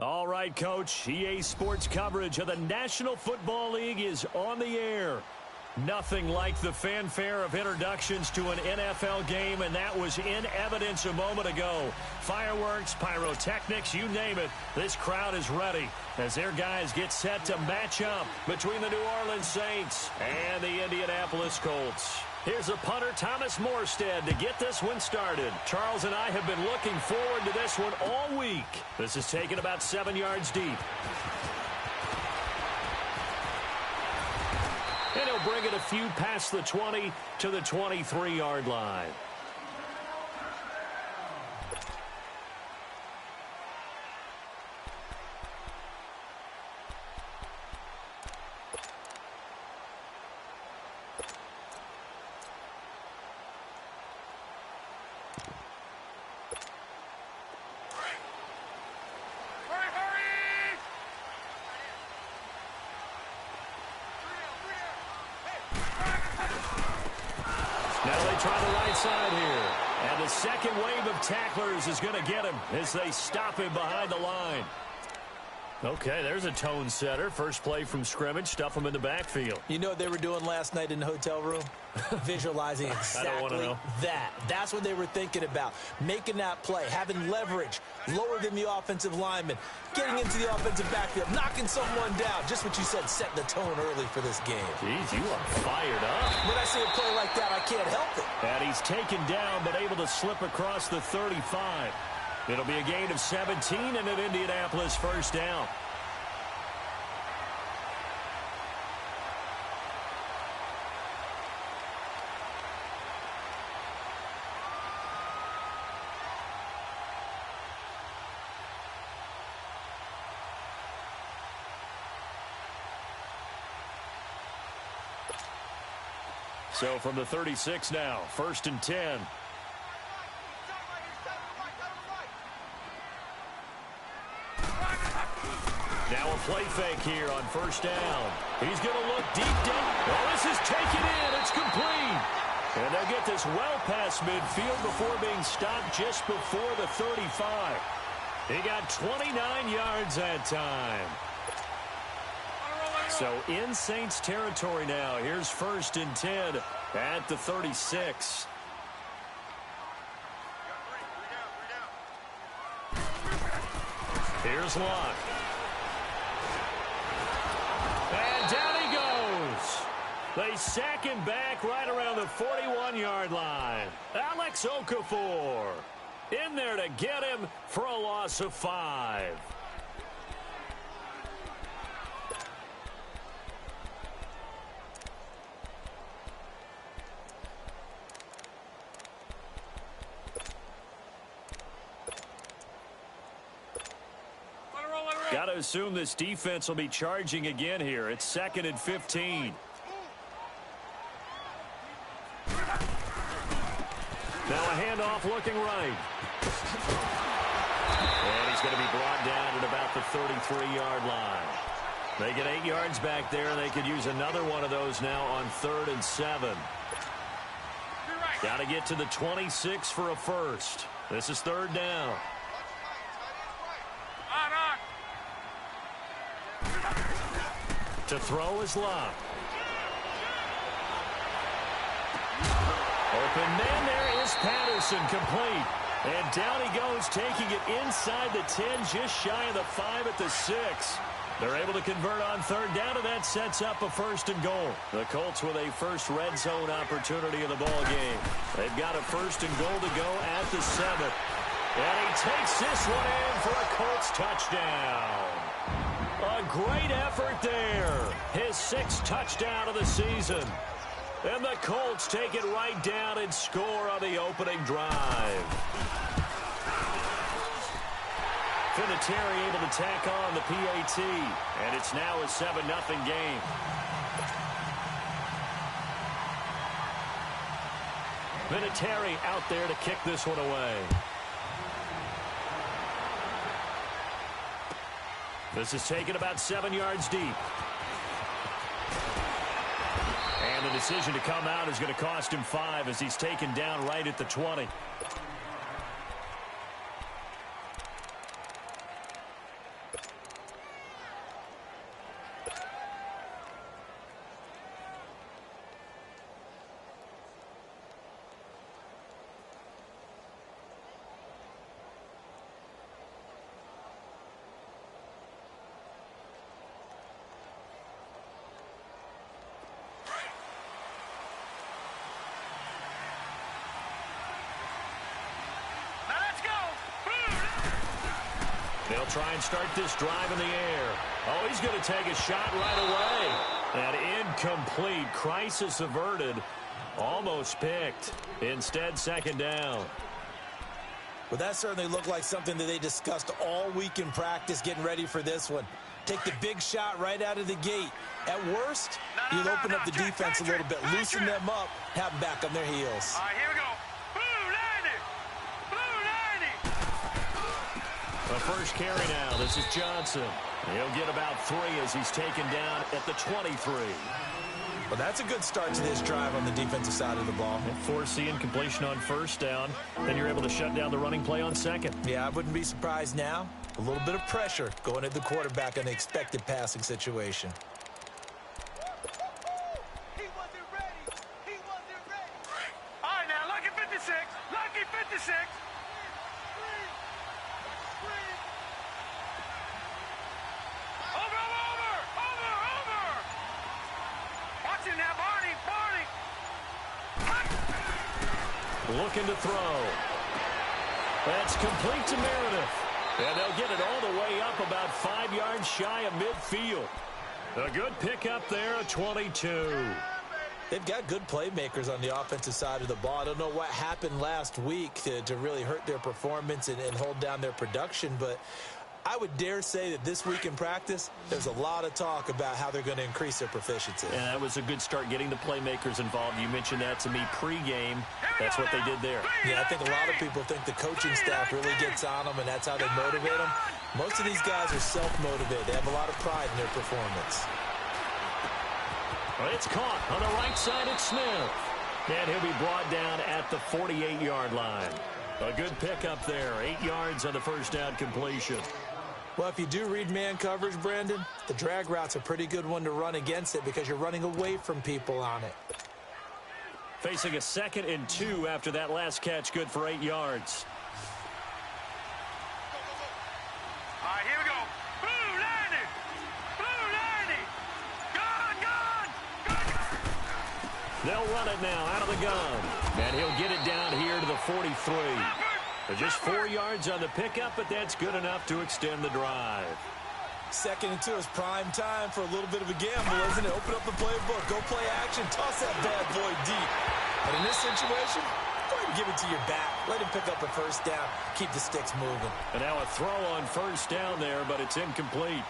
All right, Coach. EA Sports coverage of the National Football League is on the air. Nothing like the fanfare of introductions to an NFL game, and that was in evidence a moment ago. Fireworks, pyrotechnics, you name it, this crowd is ready as their guys get set to match up between the New Orleans Saints and the Indianapolis Colts. Here's a punter, Thomas Morstead, to get this one started. Charles and I have been looking forward to this one all week. This is taken about 7 yards deep. And he'll bring it a few past the 20 to the 23-yard line. Try the right side here. And the second wave of tacklers is going to get him as they stop him behind the line. Okay, there's a tone setter. First play from scrimmage, stuff him in the backfield. You know what they were doing last night in the hotel room? Visualizing exactly that. That's what they were thinking about. Making that play, having leverage, lower than the offensive lineman, getting into the offensive backfield, knocking someone down. Just what you said, setting the tone early for this game. Jeez, you are fired up. When I see a play like that, I can't help it. And he's taken down, but able to slip across the 35. It'll be a gain of 17 and an Indianapolis first down. So from the 36 now, 1st and 10. Now a play fake here on first down. He's going to look deep down. Oh, this is taken in. It's complete. And they'll get this well past midfield before being stopped just before the 35. He got 29 yards that time. So in Saints territory now. Here's 1st and 10 at the 36. Here's Locke. And down he goes. They sack him back right around the 41-yard line. Alex Okafor in there to get him for a loss of 5. Got to assume this defense will be charging again here. It's 2nd and 15. Now a handoff looking right. And he's going to be brought down at about the 33-yard line. They get 8 yards back there, and they could use another one of those now on 3rd and 7. Got to get to the 26 for a first. This is 3rd down. To throw is Locke. Open man, there is Patterson, complete. And down he goes, taking it inside the 10, just shy of the 5 at the 6. They're able to convert on 3rd down, and that sets up a 1st and goal. The Colts with a first red zone opportunity in the ball game. They've got a 1st and goal to go at the 7. And he takes this one in for a Colts touchdown. A great effort there. His 6th touchdown of the season. And the Colts take it right down and score on the opening drive. Vinatieri able to tack on the PAT. And it's now a 7-0 game. Vinatieri out there to kick this one away. This is taken about 7 yards deep. And the decision to come out is going to cost him 5 as he's taken down right at the 20. They'll try and start this drive in the air. Oh, he's going to take a shot right away. And incomplete. Crisis averted. Almost picked. Instead, second down. Well, that certainly looked like something that they discussed all week in practice getting ready for this one. Take the big shot right out of the gate. At worst, you'll open up the defense a little bit, loosen them up, have them back on their heels. All right, here we go. The first carry now. This is Johnson. He'll get about 3 as he's taken down at the 23. Well, that's a good start to this drive on the defensive side of the ball. Foreseeing completion on first down. Then you're able to shut down the running play on second. Yeah, I wouldn't be surprised now. A little bit of pressure going at the quarterback in the expected passing situation. He wasn't ready. He wasn't ready. All right, now, lucky 56. Lucky 56. Now, Barney. Looking to throw. That's complete to Meredith. And they'll get it all the way up about 5 yards shy of midfield. A good pickup there at 22. They've got good playmakers on the offensive side of the ball. I don't know what happened last week to really hurt their performance and hold down their production, but I would dare say that this week in practice, there's a lot of talk about how they're going to increase their proficiency. And that was a good start getting the playmakers involved. You mentioned that to me pregame. That's what they did there. Yeah, I think a lot of people think the coaching staff really gets on them, and that's how they motivate them. Most of these guys are self-motivated. They have a lot of pride in their performance. Well, it's caught on the right side. It's Smith. And he'll be brought down at the 48-yard line. A good pickup there. 8 yards on the first down completion. Well, if you do read man coverage, Brandon, the drag route's a pretty good one to run against it because you're running away from people on it. Facing a 2nd and 2 after that last catch, good for 8 yards. All right, here we go. Blue 90. Blue 90. Gun. They'll run it now out of the gun. And he'll get it down here to the 43. Just 4 yards on the pickup, but that's good enough to extend the drive. 2nd and 2 is prime time for a little bit of a gamble, isn't it? Open up the playbook, go play action, toss that bad boy deep. But in this situation, go ahead and give it to your back. Let him pick up a first down, keep the sticks moving. And now a throw on first down there, but it's incomplete.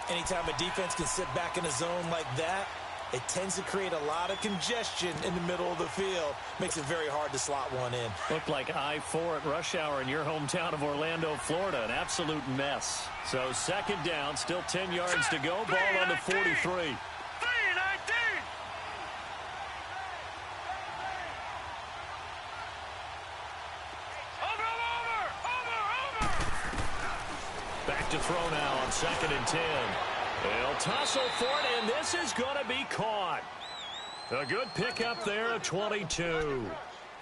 Anytime a defense can sit back in a zone like that, it tends to create a lot of congestion in the middle of the field. Makes it very hard to slot one in. Looked like I-4 at rush hour in your hometown of Orlando, Florida. An absolute mess. So 2nd down, still 10 yards to go. Ball on the 43. 3-19. Over. Back to throw now on 2nd and 10. They'll tussle for it, and this is going to be caught. A good pickup there at 22.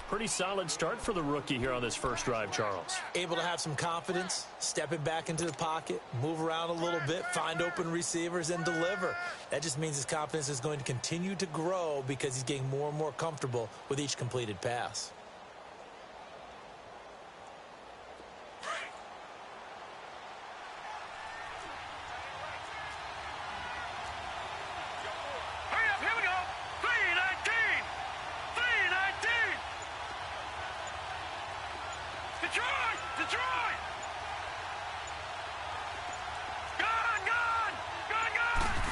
Pretty solid start for the rookie here on this first drive, Charles. Able to have some confidence, stepping back into the pocket, move around a little bit, find open receivers, and deliver. That just means his confidence is going to continue to grow because he's getting more and more comfortable with each completed pass.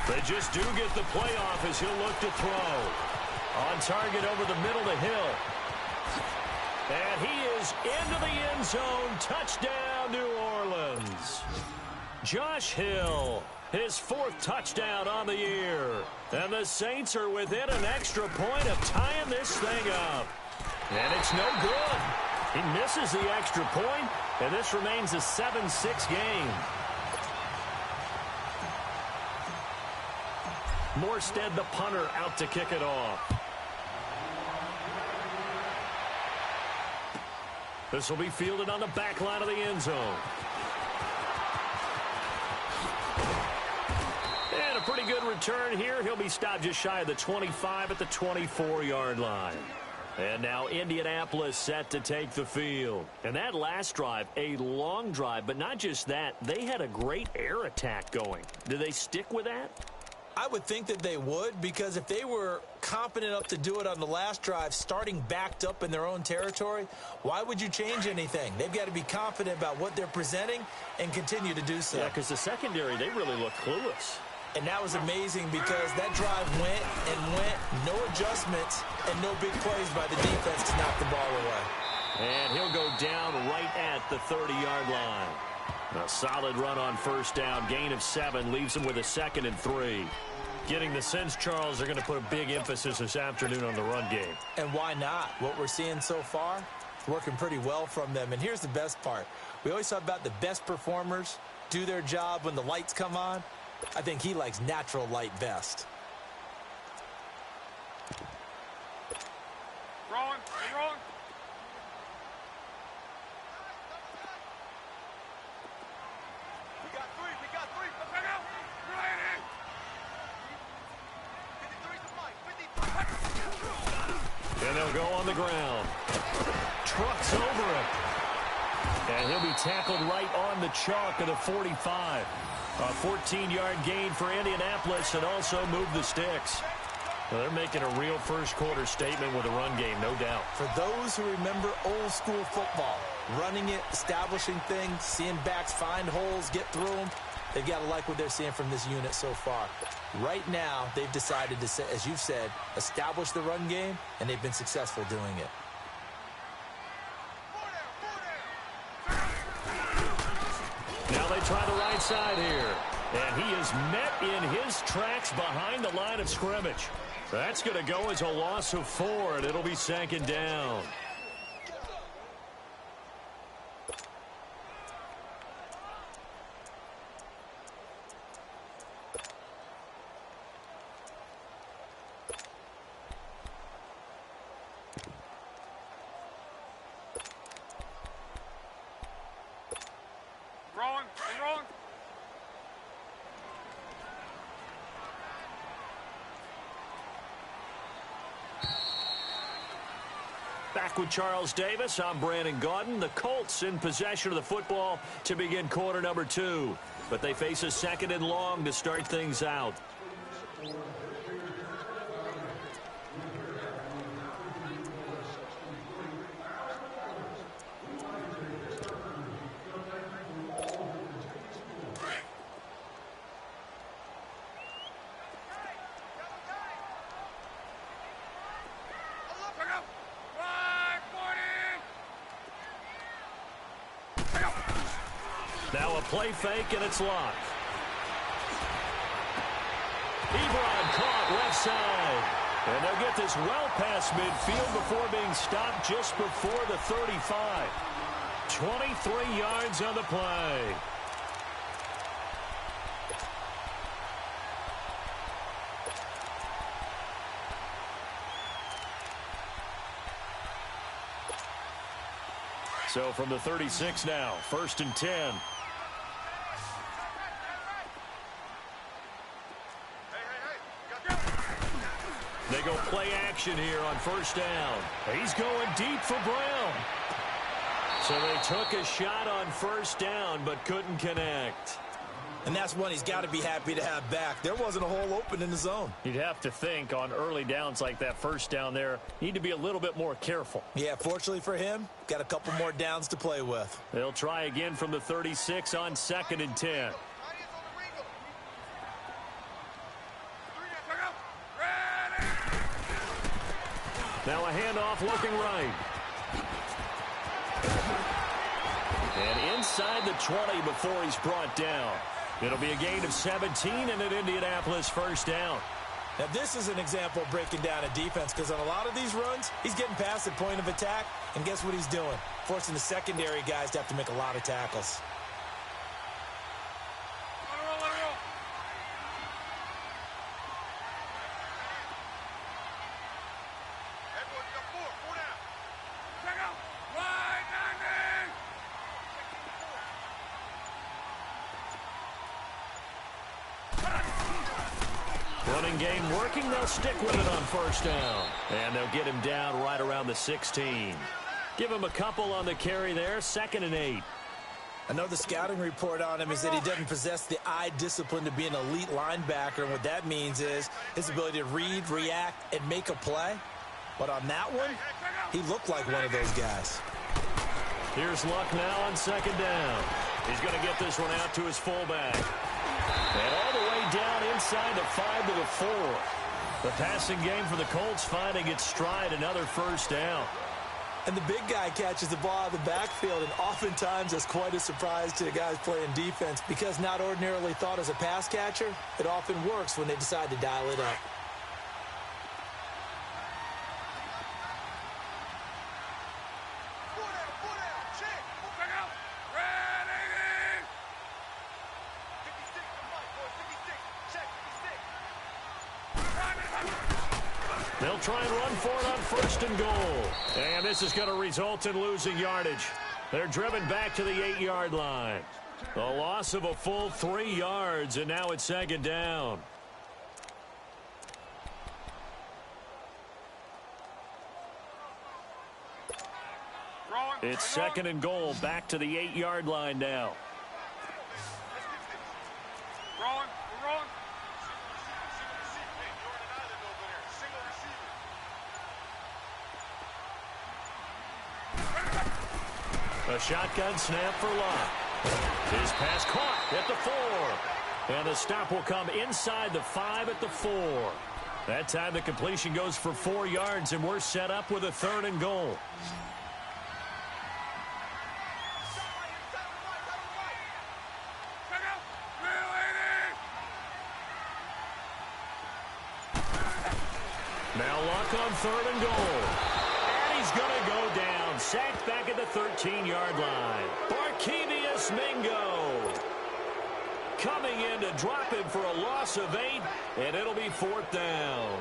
They just do get the playoff as he'll look to throw. On target over the middle to Hill. And he is into the end zone. Touchdown, New Orleans. Josh Hill, his 4th touchdown on the year. And the Saints are within an extra point of tying this thing up. And it's no good. He misses the extra point, and this remains a 7-6 game. Morstead, the punter, out to kick it off. This will be fielded on the back line of the end zone. And a pretty good return here. He'll be stopped just shy of the 25 at the 24-yard line. And now Indianapolis set to take the field. And that last drive, a long drive, but not just that. They had a great air attack going. Do they stick with that? I would think that they would, because if they were confident enough to do it on the last drive, starting backed up in their own territory, why would you change anything? They've got to be confident about what they're presenting and continue to do so. Yeah, because the secondary, they really look clueless. And that was amazing because that drive went and went, no adjustments and no big plays by the defense to knock the ball away. And he'll go down right at the 30-yard line. A solid run on first down, gain of 7, leaves him with a 2nd and 3. Getting the sense, Charles, they're going to put a big emphasis this afternoon on the run game. And why not? What we're seeing so far, working pretty well from them. And here's the best part. We always talk about the best performers do their job when the lights come on. I think he likes natural light best. Wrong. We got three. Back out. Right in. 53 to 5. And they'll go on the ground. Trucks over him. And he'll be tackled right on the chalk of the 45. A 14-yard gain for Indianapolis and also move the sticks. Well, they're making a real first-quarter statement with a run game, no doubt. For those who remember old-school football, running it, establishing things, seeing backs find holes, get through them, they've got to like what they're seeing from this unit so far. Right now, they've decided to, as you've said, establish the run game, and they've been successful doing it. Now they try the right side here. And he is met in his tracks behind the line of scrimmage. That's going to go as a loss of 4, and it'll be 2nd down. Wrong. Back with Charles Davis, I'm Brandon Gaudin. The Colts in possession of the football to begin quarter number 2. But they face a 2nd and long to start things out. Now a play fake, and it's locked. Ebron caught left side. And they'll get this well past midfield before being stopped just before the 35. 23 yards on the play. So from the 36 now, 1st and 10. They go play action here on 1st down. He's going deep for Brown. So they took a shot on 1st down but couldn't connect. And that's one he's got to be happy to have back. There wasn't a hole open in the zone. You'd have to think on early downs like that 1st down there, need to be a little bit more careful. Yeah, fortunately for him, got a couple more downs to play with. They'll try again from the 36 on 2nd and 10. Now a handoff looking right. And inside the 20 before he's brought down. It'll be a gain of 17 and an Indianapolis 1st down. Now this is an example of breaking down a defense, because on a lot of these runs, he's getting past the point of attack, and guess what he's doing? Forcing the secondary guys to have to make a lot of tackles. Running game working. They'll stick with it on first down. And they'll get him down right around the 16. Give him a couple on the carry there. 2nd and 8. Another scouting report on him is that he doesn't possess the eye discipline to be an elite linebacker. And what that means is his ability to read, react, and make a play. But on that one, he looked like one of those guys. Here's Luck now on 2nd down. He's going to get this one out to his fullback. And all the way down inside the 5 to the 4. The passing game for the Colts finding its stride, another first down. And the big guy catches the ball out of the backfield, and oftentimes that's quite a surprise to the guys playing defense because not ordinarily thought as a pass catcher, it often works when they decide to dial it up. They'll try and run for it on 1st and goal. And this is going to result in losing yardage. They're driven back to the 8-yard line. A loss of a full 3 yards, and now it's 2nd down. It's 2nd and goal, back to the 8-yard line now. A shotgun snap for Luck. His pass caught at the 4. And the stop will come inside the 5 at the 4. That time the completion goes for 4 yards, and we're set up with a 3rd and goal. Now Luck on 3rd and goal. And he's going to go down. Sacked back at the 13-yard line. Barkevius Mingo coming in to drop him for a loss of 8, and it'll be 4th down.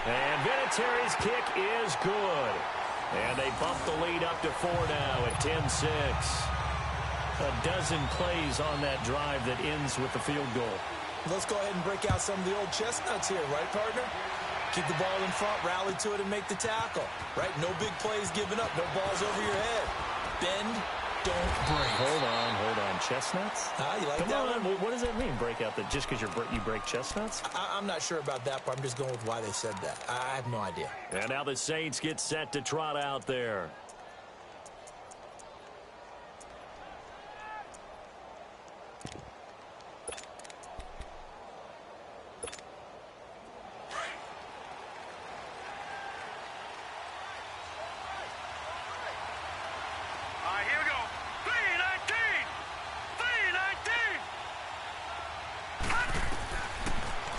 And Vinatieri's kick is good. And they bump the lead up to 4 now at 10-6. A dozen plays on that drive that ends with the field goal. Let's go ahead and break out some of the old chestnuts here, right, partner? Keep the ball in front, rally to it, and make the tackle. Right? No big plays given up. No balls over your head. Bend, don't break. Hold on. Chestnuts? You like Come that on. one? What does that mean, break out? Just because you break chestnuts? I'm not sure about that, but I'm just going with why they said that. I have no idea. And now the Saints get set to trot out there.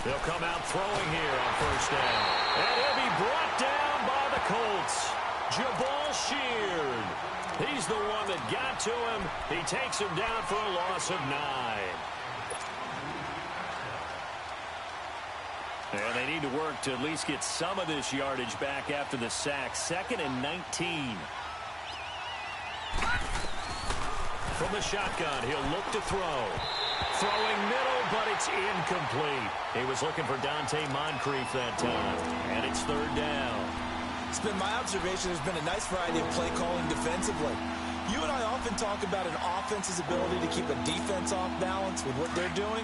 They'll come out throwing here on 1st down. And he'll be brought down by the Colts. Jabal Sheard. He's the one that got to him. He takes him down for a loss of 9. And they need to work to at least get some of this yardage back after the sack. 2nd and 19. From the shotgun, he'll look to throw. Throwing middle, but it's incomplete. He was looking for Dante Moncrief that time. And it's 3rd down. It's been my observation there's been a nice variety of play calling defensively. You and I often talk about an offense's ability to keep a defense off balance with what they're doing.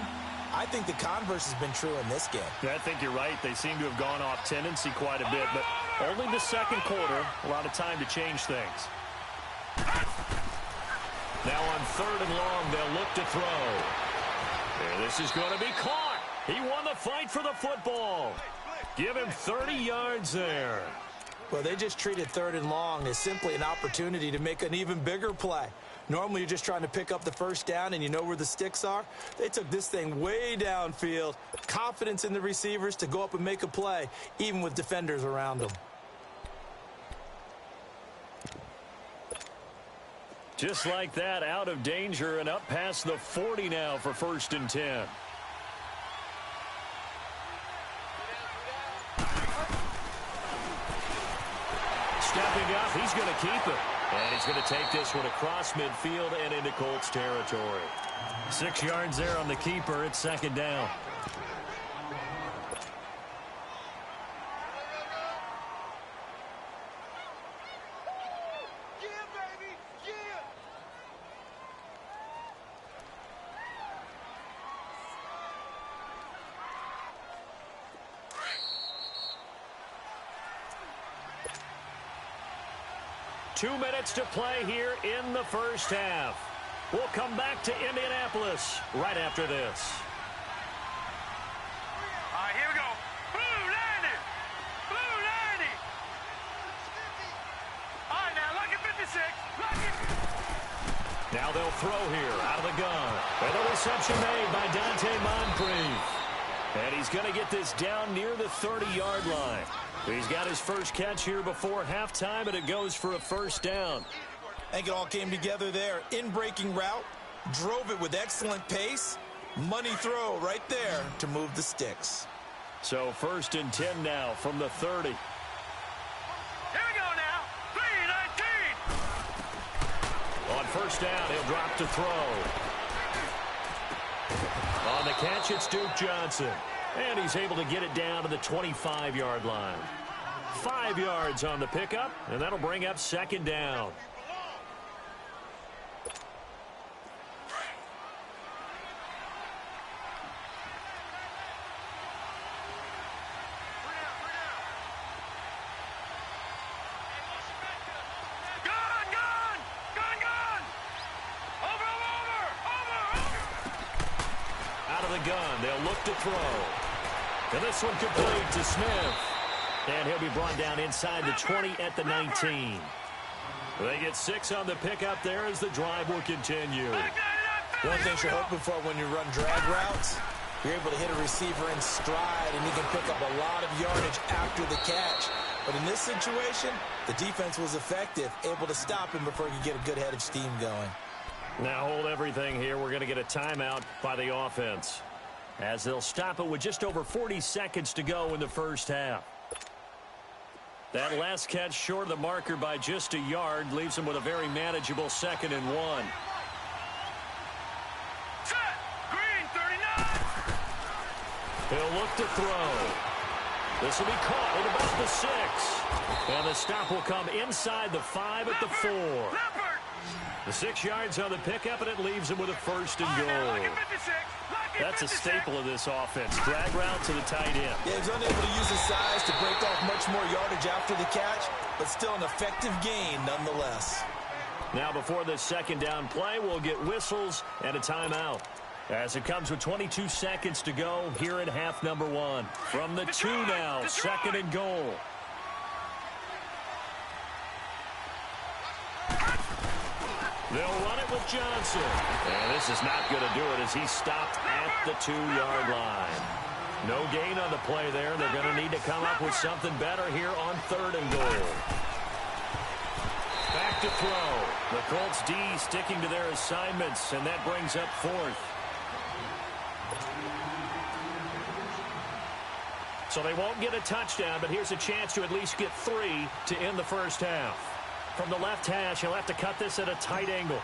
I think the converse has been true in this game. I think you're right. They seem to have gone off tendency quite a bit, but only the 2nd quarter, a lot of time to change things. Now on 3rd and long, they'll look to throw. And this is going to be caught. He won the fight for the football. Give him 30 yards there. Well, they just treated 3rd and long as simply an opportunity to make an even bigger play. Normally, you're just trying to pick up the 1st down and you know where the sticks are. They took this thing way downfield. Confidence in the receivers to go up and make a play, even with defenders around them. Just like that, out of danger and up past the 40 now for 1st and 10. Stepping up, he's going to keep it. And he's going to take this one across midfield and into Colts territory. 6 yards there on the keeper. It's second down. Two minutes to play here in the first half. We'll come back to Indianapolis right after this. All right, here we go. Blue 90. Blue 90. All right, now, look at 56. Look at... Now they'll throw here out of the gun. And the reception made by Dante Moncrief. And he's going to get this down near the 30-yard line. He's got his first catch here before halftime, and it goes for a first down. I think it all came together there. In-breaking route, drove it with excellent pace. Money throw right there to move the sticks. So 1st and 10 now from the 30. Here we go now. 3-19. On first down, he'll drop to throw. On the catch, it's Duke Johnson. And he's able to get it down to the 25-yard line. 5 yards on the pickup, and that'll bring up second down. Gun. They'll look to throw. And this one complete to Smith. And he'll be brought down inside the 20 at the 19. They get 6 on the pickup there as the drive will continue. One thing you're hoping for when you run drag routes, you're able to hit a receiver in stride, and he can pick up a lot of yardage after the catch. But in this situation, the defense was effective, able to stop him before he could get a good head of steam going. Now hold everything here. We're going to get a timeout by the offense, as they'll stop it with just over 40 seconds to go in the first half. That last catch short of the marker by just a yard leaves him with a very manageable 2nd and 1. Set. Green 39. He'll look to throw. This will be caught at about the 6. And the stop will come inside the 5 at the 4. The 6 yards on the pickup, and it leaves him with a 1st and goal. That's a staple of this offense. Drag route to the tight end. Yeah, he's unable to use his size to break off much more yardage after the catch, but still an effective gain nonetheless. Now before this second down play, we'll get whistles and a timeout, as it comes with 22 seconds to go here in half number 1. From the 2 now, 2nd and goal. They'll run it with Johnson. And this is not going to do it as he's stopped at the 2-yard line. No gain on the play there. They're going to need to come up with something better here on 3rd and goal. Back to throw. The Colts D sticking to their assignments, and that brings up 4th. So they won't get a touchdown, but here's a chance to at least get 3 to end the first half. From the left hash, he'll have to cut this at a tight angle.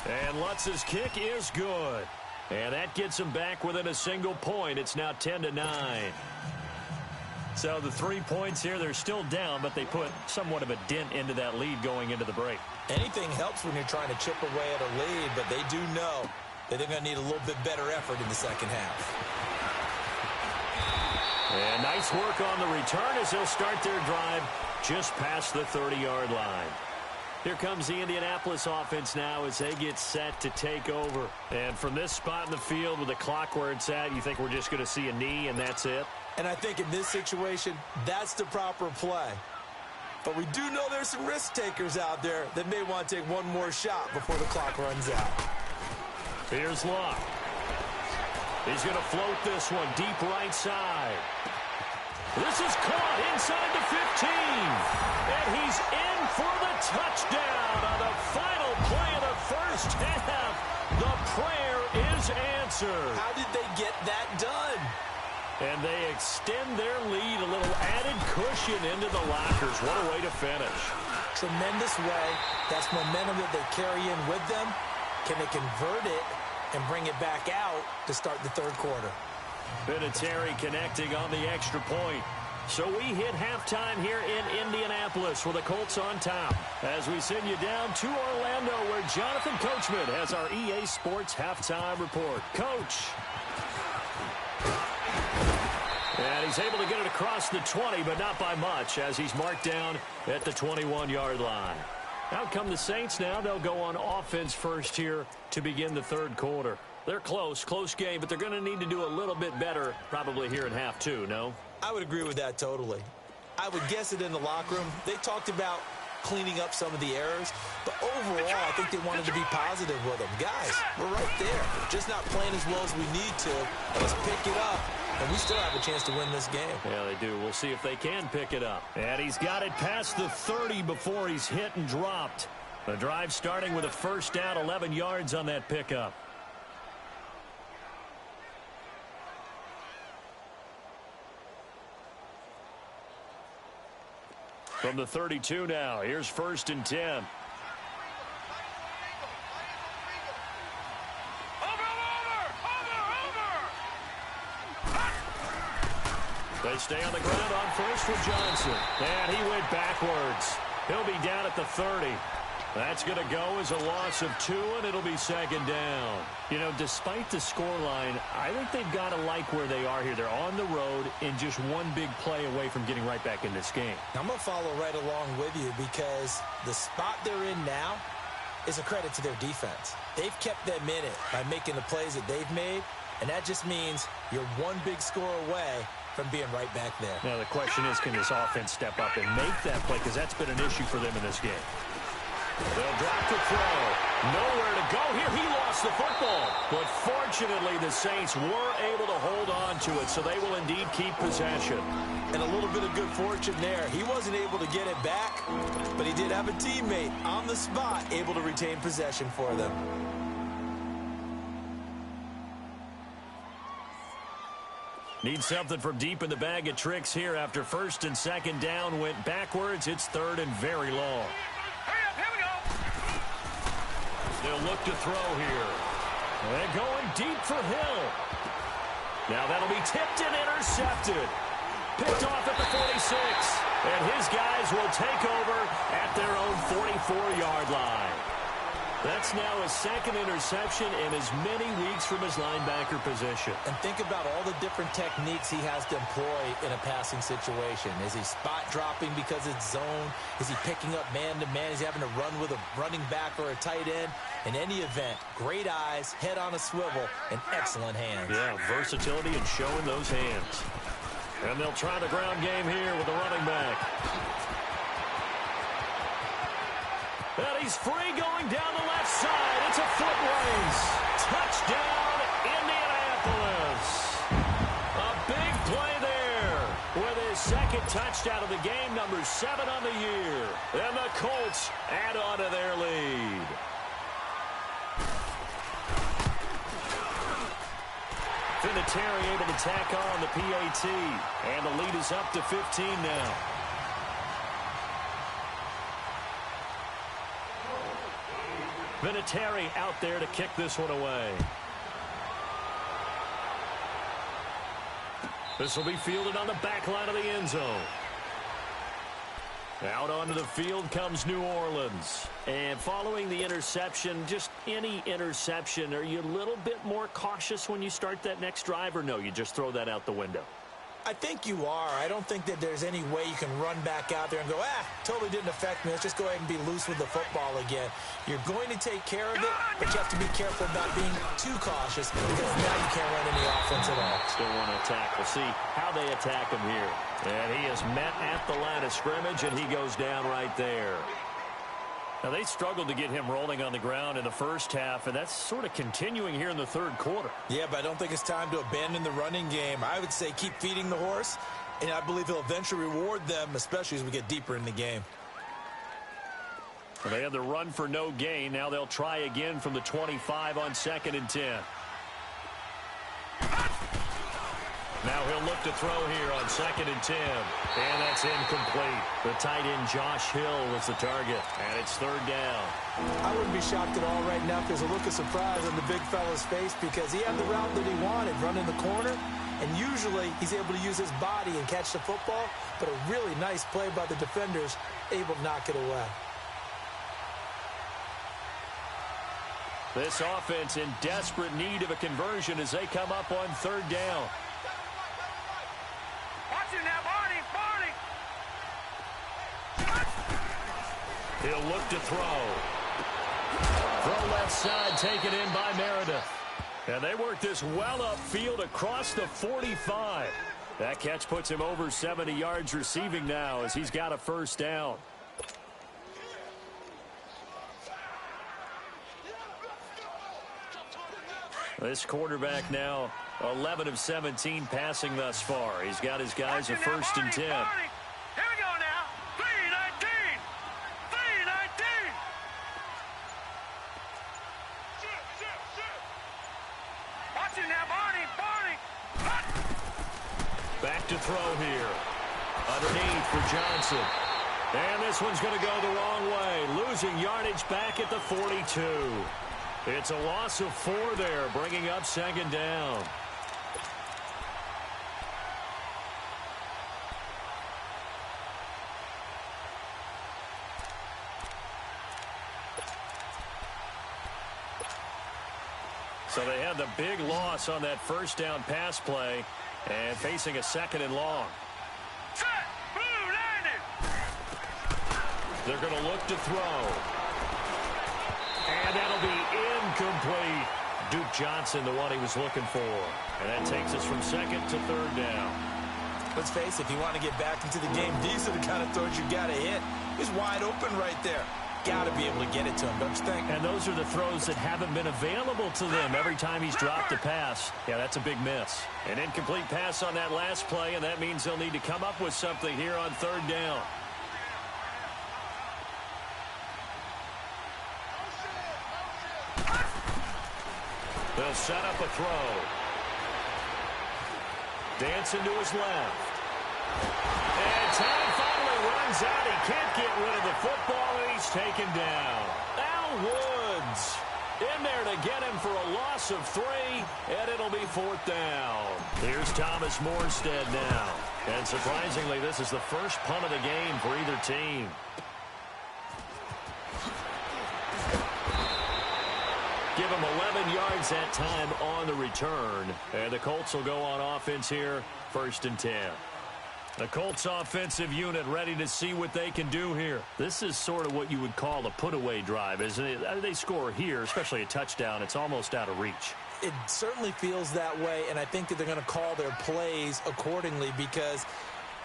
And Lutz's kick is good. And that gets him back within a single point. It's now 10-9. So the 3 points here, they're still down, but they put somewhat of a dent into that lead going into the break. Anything helps when you're trying to chip away at a lead, but they do know that they're going to need a little bit better effort in the second half. And nice work on the return as they'll start their drive just past the 30-yard line. Here comes the Indianapolis offense now as they get set to take over. And from this spot in the field with the clock where it's at, you think we're just going to see a knee and that's it? And I think in this situation, that's the proper play. But we do know there's some risk takers out there that may want to take one more shot before the clock runs out. Here's Luck. He's going to float this one deep right side. This is caught inside the 15. And he's in for the touchdown on the final play of the first half. The prayer is answered. How did they get that done? And they extend their lead, a little added cushion into the lockers. What a way to finish. tremendous way. That's momentum that they carry in with them. Can they convert it and bring it back out to start the third quarter? Vinatieri connecting on the extra point. So we hit halftime here in Indianapolis with the Colts on top. As we send you down to Orlando, where Jonathan Coachman has our EA Sports halftime report. Coach. And he's able to get it across the 20, but not by much, as he's marked down at the 21-yard line. Out come the Saints now. They'll go on offense first here to begin the third quarter. They're close game, but they're going to need to do a little bit better probably here in half two, no? I would agree with that totally. I would guess it in the locker room. They talked about cleaning up some of the errors, but overall, I think they wanted to be positive with them. Guys, we're right there. Just not playing as well as we need to. Let's pick it up, and we still have a chance to win this game. Yeah, they do. We'll see if they can pick it up. And he's got it past the 30 before he's hit and dropped. The drive starting with a first down, 11 yards on that pickup. From the 32 now, here's 1st and 10. They stay on the ground on first with Johnson. And he went backwards. He'll be down at the 30. That's going to go as a loss of 2, and it'll be 2nd down. You know, despite the scoreline, I think they've got to like where they are here. They're on the road and just one big play away from getting right back in this game. I'm going to follow right along with you because the spot they're in now is a credit to their defense. They've kept them in it by making the plays that they've made, and that just means you're one big score away from being right back there. Now, the question is, can this offense step up and make that play? Because that's been an issue for them in this game. They'll drop the throw. Nowhere to go here. He lost the football. But fortunately, the Saints were able to hold on to it, so they will indeed keep possession. And a little bit of good fortune there. He wasn't able to get it back, but he did have a teammate on the spot able to retain possession for them. Need something from deep in the bag of tricks here after 1st and 2nd down went backwards. It's 3rd and very long. They'll look to throw here. And going deep for Hill. Now that'll be tipped and intercepted. Picked off at the 46. And his guys will take over at their own 44-yard line. That's now his 2nd interception in as many weeks from his linebacker position. And think about all the different techniques he has to employ in a passing situation. Is he spot dropping because it's zone? Is he picking up man-to-man? Is he having to run with a running back or a tight end? In any event, great eyes, head on a swivel, and excellent hands. Yeah, versatility and showing those hands. And they'll try the ground game here with the running back. And he's free going down the left side. It's a foot race. Touchdown, Indianapolis. A big play there with his 2nd touchdown of the game, number 7 on the year. And the Colts add on to their lead. Vinatieri able to tack on the PAT. And the lead is up to 15 now. Vinatieri out there to kick this one away. This will be fielded on the back line of the end zone. Out onto the field comes New Orleans. And following the interception, just any interception, are you a little bit more cautious when you start that next drive, or no, you just throw that out the window? I think you are. I don't think that there's any way you can run back out there and go, totally didn't affect me. Let's just go ahead and be loose with the football again. You're going to take care of it, but you have to be careful about being too cautious because now you can't run any offense at all. Still want to attack. We'll see how they attack him here. And he is met at the line of scrimmage, and he goes down right there. Now, they struggled to get him rolling on the ground in the first half, and that's sort of continuing here in the third quarter. Yeah, but I don't think it's time to abandon the running game. I would say keep feeding the horse, and I believe he'll eventually reward them, especially as we get deeper in the game. Well, they had the run for no gain. Now they'll try again from the 25 on 2nd and 10. Now he'll look to throw here on 2nd and 10. And that's incomplete. The tight end Josh Hill was the target. And it's 3rd down. I wouldn't be shocked at all right now if there's a look of surprise on the big fella's face because he had the route that he wanted, running the corner. And usually he's able to use his body and catch the football. But a really nice play by the defenders, able to knock it away. This offense in desperate need of a conversion as they come up on 3rd down. Watch it now, Barney, Barney. He'll look to throw. Throw left side, taken in by Meredith. And they work this well upfield across the 45. That catch puts him over 70 yards receiving now as he's got a 1st down. This quarterback now 11 of 17 passing thus far. He's got his guys a 1st and 10. Here we go now. 3-19. 3-19. Watch it now, Barney, Barney. Back to throw here. Underneath for Johnson. And this one's going to go the wrong way. Losing yardage back at the 42. It's a loss of 4 there, bringing up 2nd down. So they had the big loss on that 1st down pass play and facing a 2nd and long. Set, blue, landed. They're going to look to throw. And that'll be incomplete. Duke Johnson, the one he was looking for. And that takes us from 2nd to 3rd down. Let's face it, if you want to get back into the game, these are the kind of throws you got to hit. He's wide open right there. Got to be able to get it to him, don't you think? And those are the throws that haven't been available to them every time he's dropped a pass. Yeah, that's a big miss. An incomplete pass on that last play, and that means they'll need to come up with something here on 3rd down. They'll set up a throw. Dancing to his left. And time finally runs out. He can't get rid of the football, and he's taken down. Al Woods in there to get him for a loss of 3, and it'll be 4th down. Here's Thomas Morstead now. And surprisingly, this is the first punt of the game for either team. Give him 11 yards that time on the return. And the Colts will go on offense here, 1st and 10. The Colts offensive unit ready to see what they can do here. This is sort of what you would call a put-away drive, isn't it? They score here, especially a touchdown. It's almost out of reach. It certainly feels that way, and I think that they're going to call their plays accordingly because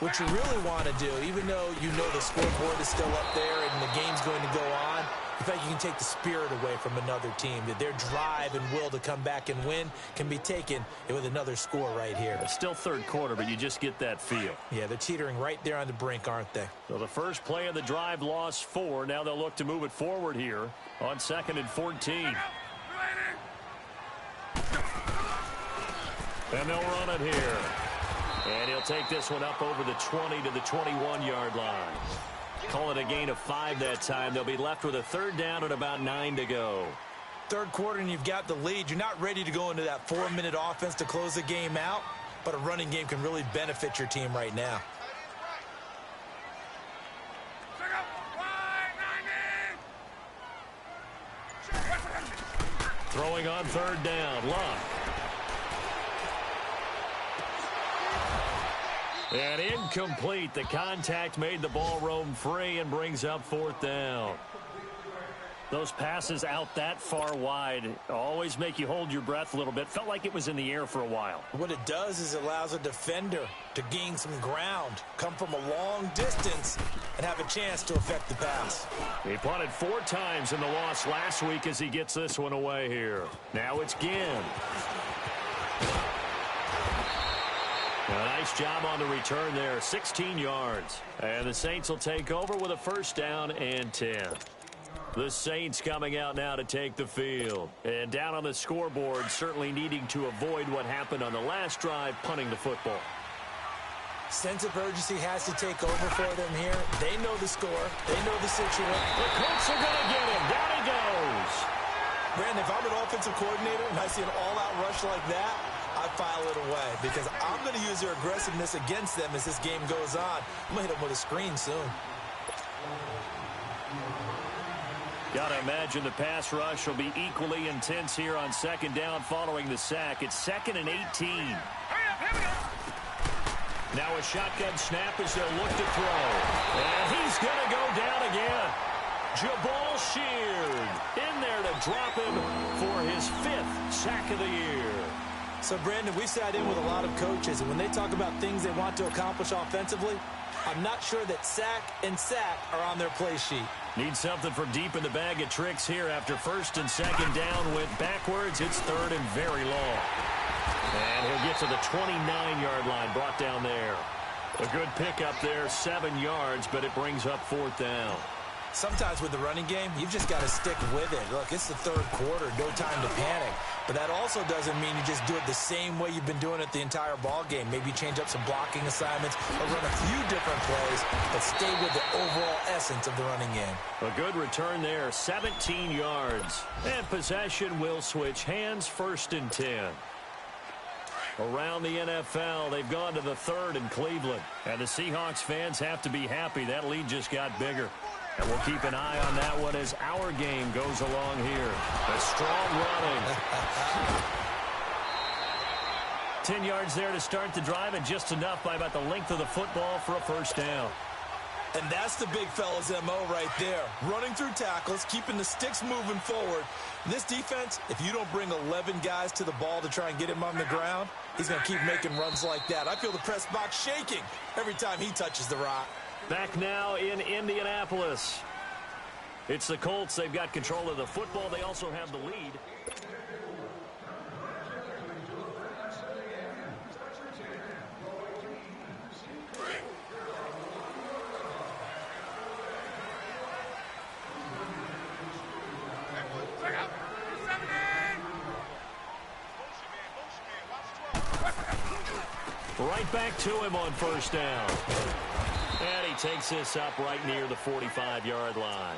what you really want to do, even though you know the scoreboard is still up there and the game's going to go on, in fact, you can take the spirit away from another team. That their drive and will to come back and win can be taken with another score right here. It's still 3rd quarter, but you just get that feel. Yeah, they're teetering right there on the brink, aren't they? So the first play of the drive lost 4. Now they'll look to move it forward here on 2nd and 14. And they'll run it here. And he'll take this one up over the 20 to the 21-yard line. Call it a gain of 5 that time. They'll be left with a 3rd down and about 9 to go. 3rd quarter and you've got the lead. You're not ready to go into that 4-minute offense to close the game out, but a running game can really benefit your team right now. Throwing on 3rd down, Luck. And incomplete. The contact made the ball roam free and brings up 4th down. Those passes out that far wide always make you hold your breath a little bit. Felt like it was in the air for a while. What it does is it allows a defender to gain some ground, come from a long distance, and have a chance to affect the pass. He punted 4 times in the loss last week as he gets this one away here. Now it's Ginn. A nice job on the return there, 16 yards. And the Saints will take over with a 1st down and 10. The Saints coming out now to take the field. And down on the scoreboard, certainly needing to avoid what happened on the last drive, punting the football. Sense of urgency has to take over for them here. They know the score. They know the situation. The Colts are going to get him. Down he goes. Brandon, if I'm an offensive coordinator and I see an all-out rush like that, I file it away because I'm going to use their aggressiveness against them as this game goes on. I'm going to hit them with a screen soon. Got to imagine the pass rush will be equally intense here on second down following the sack. It's 2nd and 18. Now a shotgun snap as they'll look to throw. And he's going to go down again. Jabal Sheard in there to drop him for his 5th sack of the year. So, Brandon, we sat in with a lot of coaches, and when they talk about things they want to accomplish offensively, I'm not sure that sack and sack are on their play sheet. Need something from deep in the bag of tricks here after 1st and 2nd down went backwards. It's 3rd and very long. And he'll get to the 29-yard line, brought down there. A good pickup there, 7 yards, but it brings up 4th down. Sometimes with the running game, you've just got to stick with it. Look, it's the 3rd quarter, no time to panic. But that also doesn't mean you just do it the same way you've been doing it the entire ball game. Maybe change up some blocking assignments or run a few different plays, but stay with the overall essence of the running game. A good return there, 17 yards. And possession will switch hands, 1st and 10. Around the NFL, they've gone to the 3rd in Cleveland. And the Seahawks fans have to be happy. That lead just got bigger. And we'll keep an eye on that one as our game goes along here. A strong running. 10 yards there to start the drive, and just enough by about the length of the football for a 1st down. And that's the big fella's MO right there. Running through tackles, keeping the sticks moving forward. And this defense, if you don't bring 11 guys to the ball to try and get him on the ground, he's going to keep making runs like that. I feel the press box shaking every time he touches the rock. Back now in Indianapolis. It's the Colts. They've got control of the football. They also have the lead. Right back to him on 1st down. And he takes this up right near the 45-yard line.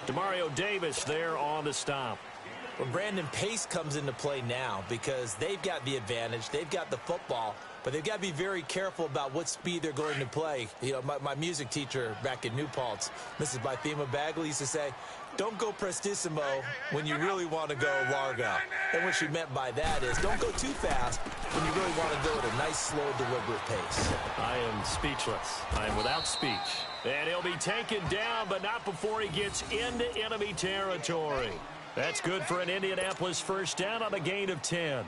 Demario Davis there on the stop. Well, Brandon, pace comes into play now because they've got the advantage. They've got the football, but they've got to be very careful about what speed they're going to play. You know, my music teacher back in New Paltz, Mrs. Bythema Bagley, used to say, don't go prestissimo when you really want to go largo. And what she meant by that is don't go too fast when you really want to go at a nice, slow, deliberate pace. I am speechless. I am without speech. And he'll be taken down, but not before he gets into enemy territory. That's good for an Indianapolis 1st down on a gain of 10.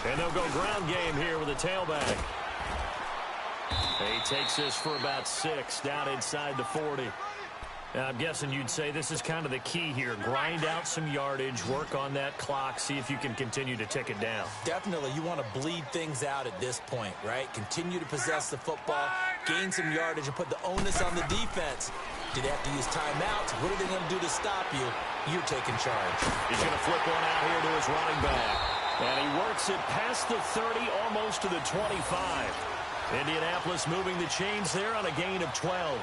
And they'll go ground game here with a tailback. He takes this for about 6 down inside the 40. Now, I'm guessing you'd say this is kind of the key here. Grind out some yardage, work on that clock, see if you can continue to tick it down. Definitely. You want to bleed things out at this point, right? Continue to possess the football, gain some yardage, and put the onus on the defense. Do they have to use timeouts? What are they going to do to stop you? You're taking charge. He's going to flip one out here to his running back. And he works it past the 30, almost to the 25. Indianapolis moving the chains there on a gain of 12.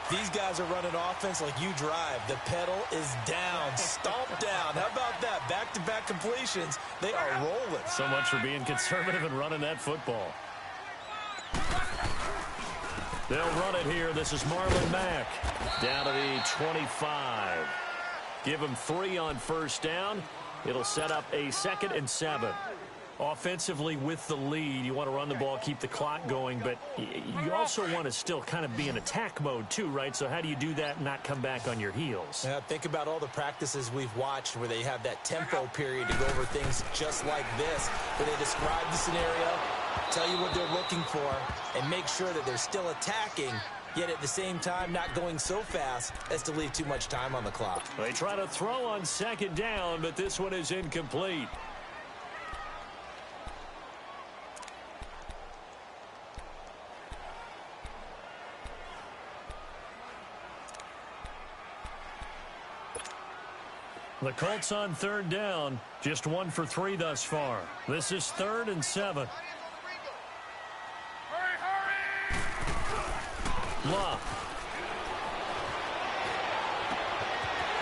These guys are running offense like you drive. The pedal is down, stomped down. How about that? Back-to-back completions. They are rolling. So much for being conservative and running that football. They'll run it here. This is Marlon Mack down to the 25. Give him 3 on 1st down. It'll set up a 2nd and 7. Offensively with the lead, you want to run the ball, keep the clock going, but you also want to still kind of be in attack mode too, right? So how do you do that and not come back on your heels? Yeah, think about all the practices we've watched where they have that tempo period to go over things just like this, where they describe the scenario, tell you what they're looking for, and make sure that they're still attacking, yet at the same time not going so fast as to leave too much time on the clock. They try to throw on second down, but this one is incomplete. The Colts on third down, just 1 for 3 thus far. This is 3rd and 7. Love.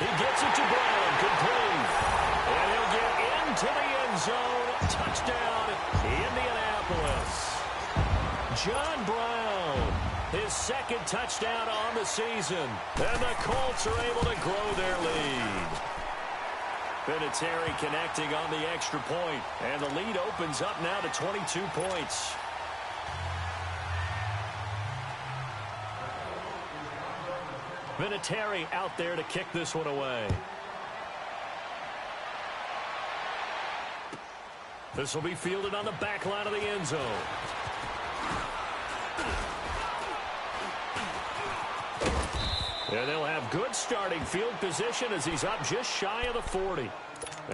He gets it to Brown, complete. And he'll get into the end zone. Touchdown, Indianapolis. John Brown, his 2nd touchdown on the season. And the Colts are able to grow their lead. Vinatieri connecting on the extra point. And the lead opens up now to 22 points. Vinatieri out there to kick this one away. This will be fielded on the back line of the end zone. And they'll have good starting field position as he's up just shy of the 40.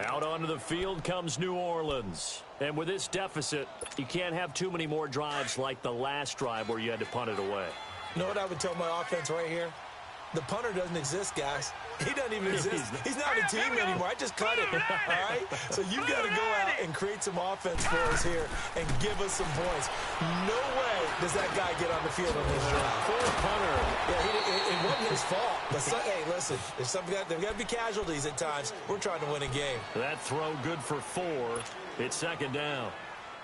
Out onto the field comes New Orleans. And with this deficit, you can't have too many more drives like the last drive where you had to punt it away. You know what I would tell my offense right here? The punter doesn't exist, guys. He doesn't even exist. He's not a team anymore. I just cut him, all right? So you've got to go out and create some offense for us here and give us some points. No way does that guy get on the field on this drive. Poor punter. Yeah, it wasn't his fault. But hey, listen, there's got to be casualties at times. We're trying to win a game. That throw good for 4. It's 2nd down.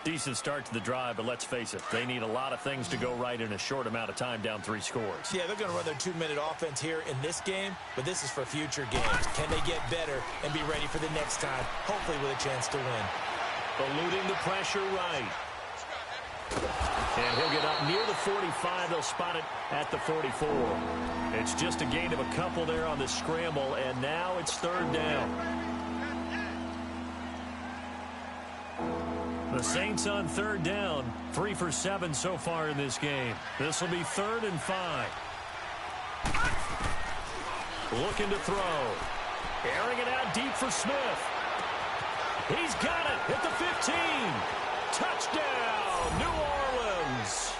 Decent start to the drive, but let's face it, they need a lot of things to go right in a short amount of time, down 3 scores. Yeah, they're going to run their 2-minute offense here in this game, but this is for future games. Can they get better and be ready for the next time, hopefully with a chance to win? Eluding the pressure right. And he'll get up near the 45. They'll spot it at the 44. It's just a gain of a couple there on the scramble, and now it's 3rd down. The Saints on 3rd down, 3 for 7 so far in this game. This will be 3rd and 5. Looking to throw. Airing it out deep for Smith. He's got it at the 15. Touchdown, New Orleans.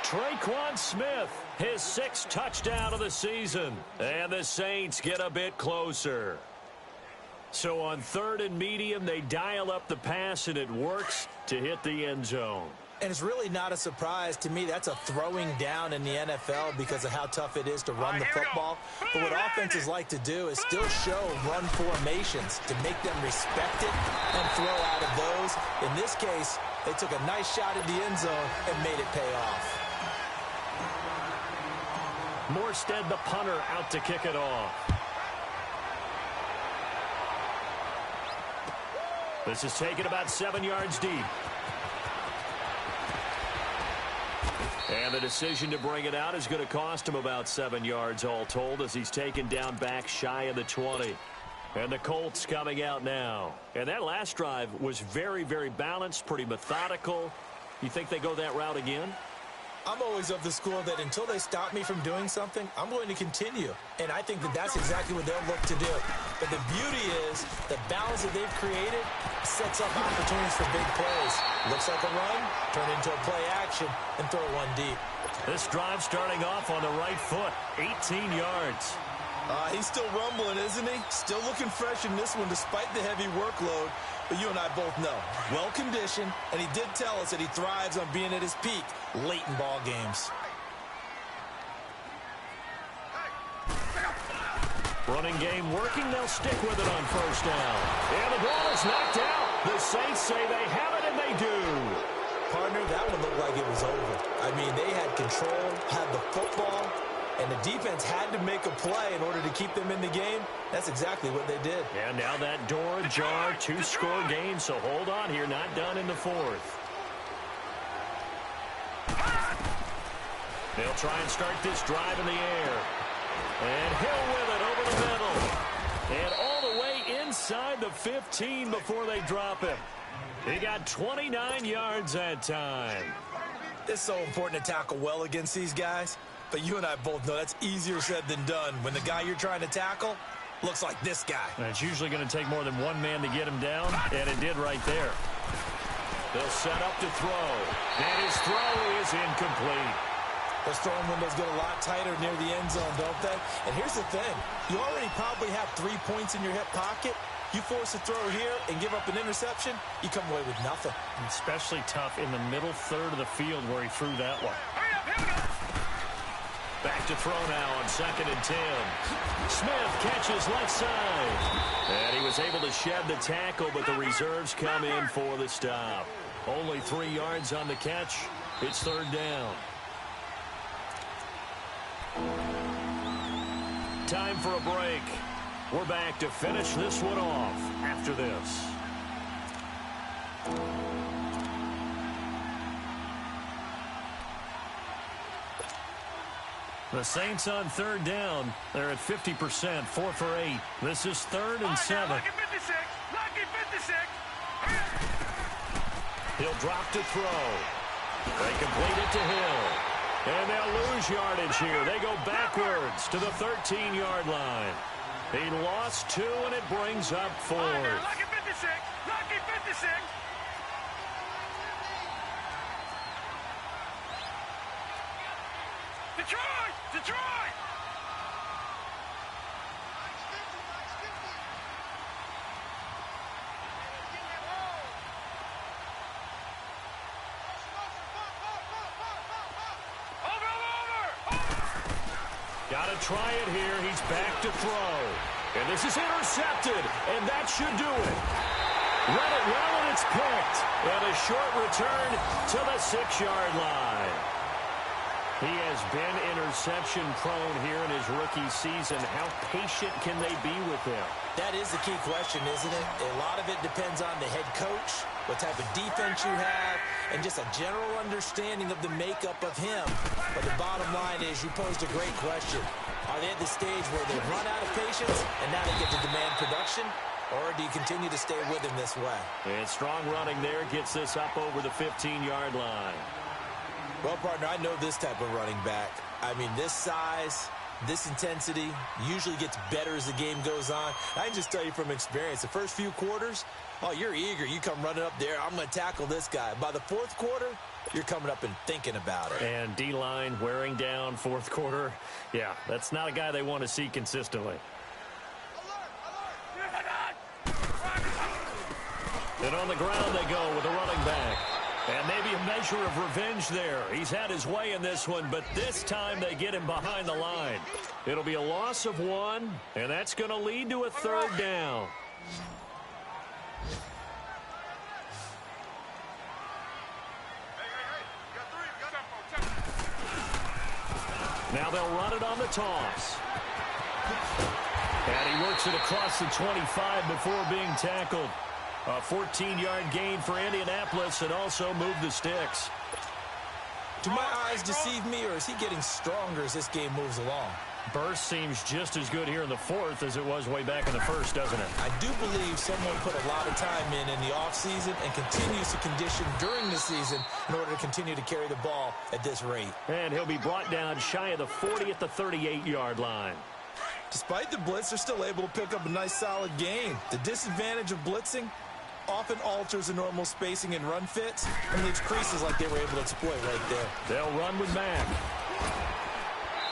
Traquan Smith, his 6th touchdown of the season. And the Saints get a bit closer. So on 3rd and medium, they dial up the pass, and it works to hit the end zone. And it's really not a surprise to me. That's a throwing down in the NFL because of how tough it is to run the football. But what offenses like to do is still show run formations to make them respect it and throw out of those. In this case, they took a nice shot at the end zone and made it pay off. Morstead, the punter, out to kick it off. This is taken about 7 yards deep. And the decision to bring it out is going to cost him about 7 yards all told as he's taken down back shy of the 20. And the Colts coming out now. And that last drive was very, very balanced, pretty methodical. You think they go that route again? I'm always of the school that until they stop me from doing something, I'm going to continue. And I think that that's exactly what they'll look to do. But the beauty is the balance that they've created sets up opportunities for big plays. Looks like a run, turn into a play action, and throw one deep. This drive starting off on the right foot, 18 yards. He's still rumbling, isn't he? Still looking fresh in this one despite the heavy workload. But you and I both know, well-conditioned, and he did tell us that he thrives on being at his peak late in ball games. Running game working. They'll stick with it on 1st down. And the ball is knocked out. The Saints say they have it, and they do. Partner, that one looked like it was over. I mean, they had control, had the football, and the defense had to make a play in order to keep them in the game. That's exactly what they did. And now that door ajar, 2-score game, so hold on here, not done in the 4th. They'll try and start this drive in the air. And Hill with it over the middle. And all the way inside the 15 before they drop him. He got 29 yards that time. It's so important to tackle well against these guys. But you and I both know that's easier said than done when the guy you're trying to tackle looks like this guy. And it's usually going to take more than one man to get him down, and it did right there. They'll set up to throw, and his throw is incomplete. Those throwing windows get a lot tighter near the end zone, don't they? And here's the thing. You already probably have 3 points in your hip pocket. You force a throw here and give up an interception, you come away with nothing. Especially tough in the middle third of the field where he threw that one. Back to throw now on 2nd and 10. Smith catches left side. And he was able to shed the tackle, but the reserves come in for the stop. Only 3 yards on the catch. It's 3rd down. Time for a break. We're back to finish this one off after this. The Saints on 3rd down. They're at 50%, 4 for 8. This is 3rd and 7. Lucky 56. Lucky 56. He'll drop to throw. They complete it to Hill. And they'll lose yardage here. They go backwards to the 13-yard line. He lost 2, and it brings up 4th. Lucky 56. Lucky 56. Detroit! Detroit! Got to try it here. He's back to throw. And this is intercepted, and that should do it. Read it well, and it's picked. And a short return to the 6-yard line. He has been interception-prone here in his rookie season. How patient can they be with him? That is the key question, isn't it? A lot of it depends on the head coach, what type of defense you have, and just a general understanding of the makeup of him. But the bottom line is you posed a great question. Are they at the stage where they've run out of patience and now they get to demand production? Or do you continue to stay with him this way? And strong running there gets this up over the 15-yard line. Well, partner, I know this type of running back. I mean, this size, this intensity usually gets better as the game goes on. I can just tell you from experience, the first few quarters, oh, you're eager. You come running up there. I'm going to tackle this guy. By the 4th quarter, you're coming up and thinking about it. And D-line wearing down 4th quarter. Yeah, that's not a guy they want to see consistently. And on the ground they go with a running back. And maybe a measure of revenge there. He's had his way in this one, but this time they get him behind the line. It'll be a loss of 1, and that's going to lead to a 3rd down. Now they'll run it on the toss. And he works it across the 25 before being tackled. A 14-yard gain for Indianapolis and also move the sticks. Do my eyes deceive me, or is he getting stronger as this game moves along? Burst seems just as good here in the 4th as it was way back in the 1st, doesn't it? I do believe someone put a lot of time in the offseason and continues to condition during the season in order to continue to carry the ball at this rate. And he'll be brought down shy of the 40 at the 38-yard line. Despite the blitz, they're still able to pick up a nice, solid gain. The disadvantage of blitzing often alters the normal spacing and run fits and leaves creases like they were able to exploit right there. They'll run with Mack.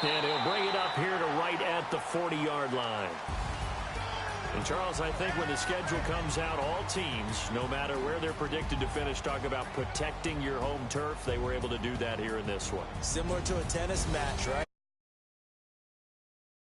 And he'll bring it up here to right at the 40-yard line. And, Charles, I think when the schedule comes out, all teams, no matter where they're predicted to finish, talk about protecting your home turf. They were able to do that here in this one. Similar to a tennis match, right?